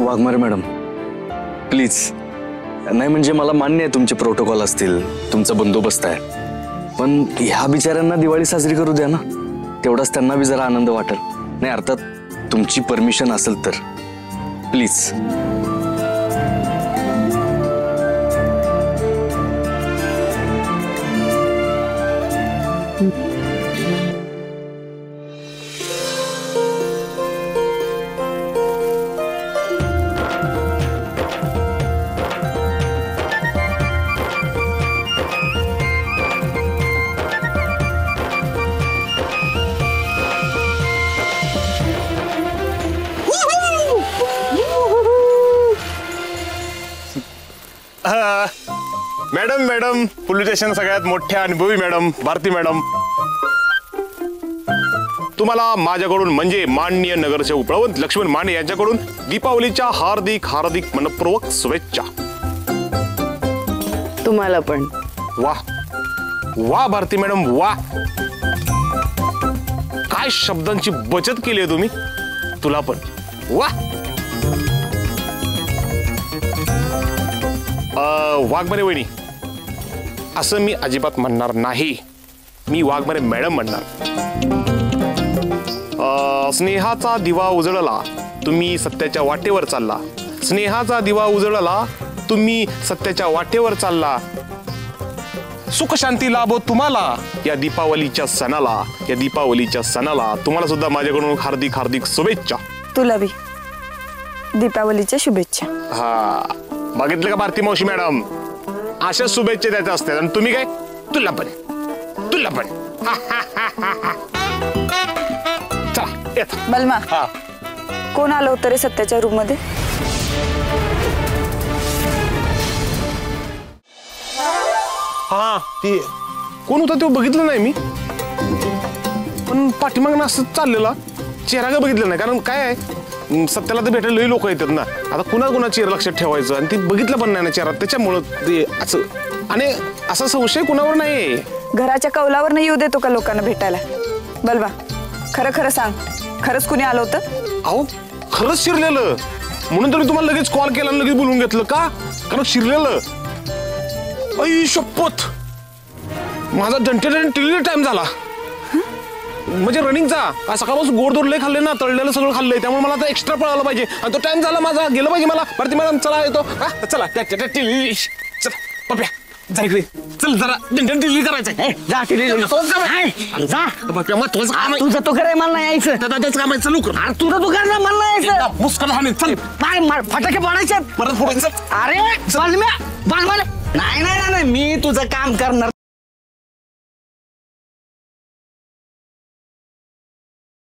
Waghmare madam please, नाही म्हणजे मला मान्य आहे तुमचे प्रोटोकॉल असतील, तुमचा बंदोबस्त आहे, पण ह्या बिचाऱ्यांना दिवाळी साजरी करू द्या ना, तेवढाच त्यांना बी जरा आनंद वाटेल. नाही अर्थात तुमची परमिशन असेल तर please. Madam madam police station सगळ्यात मोठ्या अनुभवी मॅडम भारती मॅडम, तुम्हाला माझ्याकडून म्हणजे माननीय नगरसेवक प्रवंत लक्ष्मण माने यांच्याकडून दीपावलीच्या हार्दिक हार्दिक मनपूर्वक शुभेच्छा. तुम्हाला पण. वा वा भारती मॅडम वा, काय शब्दांची बचत केली आहे तुम्ही. तुला पण वा. वाघमारे वहिनी असं मी अजिबात म्हणणार नाही, मी वाघमारे मॅडम म्हणणार. स्नेहाचा दिवा उजळला तुम्ही सत्याच्या वाटेवर चालला, स्नेहाचा दिवा उजळला तुम्ही सत्याच्या वाटेवर चालला, सुख शांती लाभो तुम्हाला या दीपावलीच्या सणाला, या दीपावलीच्या सणाला तुम्हाला सुद्धा माझ्याकडून हार्दिक हार्दिक शुभेच्छा. तुला बी दीपावलीच्या शुभेच्छा. हा बघितलं का भारती मावशी मॅडम, अशा शुभेच्छा द्यायच्या असतात. आणि तुम्ही काय, तुला पण तुला पण. चला येत. बलमा, कोण आलं होतं रे सत्याच्या रूम मध्ये? हा ते कोण होता तो बघितलं नाही मी, पण पाठीमागनं असं चाललेला चेहरा का बघितलं नाही, कारण काय आहे सत्याला तर भेटायला लोक येतात ना, आता कुणा चेहरा लक्षात ठेवायचं, आणि ती बघितलं पण नाही ना चेहरा, त्याच्यामुळं ते असं. आणि असा संशय कुणावर नाही. घराच्या कौलावर नाही येऊ देतो का लोकांना भेटायला? बलमा खरं खरं सांग, खरंच कुणी आलं होतं? अहो खरंच शिरलेलं, म्हणून तर मी तुम्हाला लगेच कॉल केला आणि लगेच बोलून घेतलं. का? कारण शिरलेलं. आई शपथ, माझा डंटे टाइम झाला म्हणजे रनिंगचा. सकाळपासून गोडधोड लय खाल्ले ना, तळलेलं सगळं खाल्लंय, त्यामुळे मला आता एक्स्ट्रा पळायला पाहिजे, आणि तो टाइम झाला माझा, गेलं पाहिजे मला. भारती मॅडम चला येतो. चला चला पप्या जा इकडे, चल जरा डिलिव्हरी करायचं. तुझं तो करे मला यायचं, त्याचं काम आहे. चलू कर तुझं तू करणार मला यायचं. मुस्कल हाणे चल, फटाके पडायचे परत फोडायचं. अरे नाही मी तुझं काम करणार.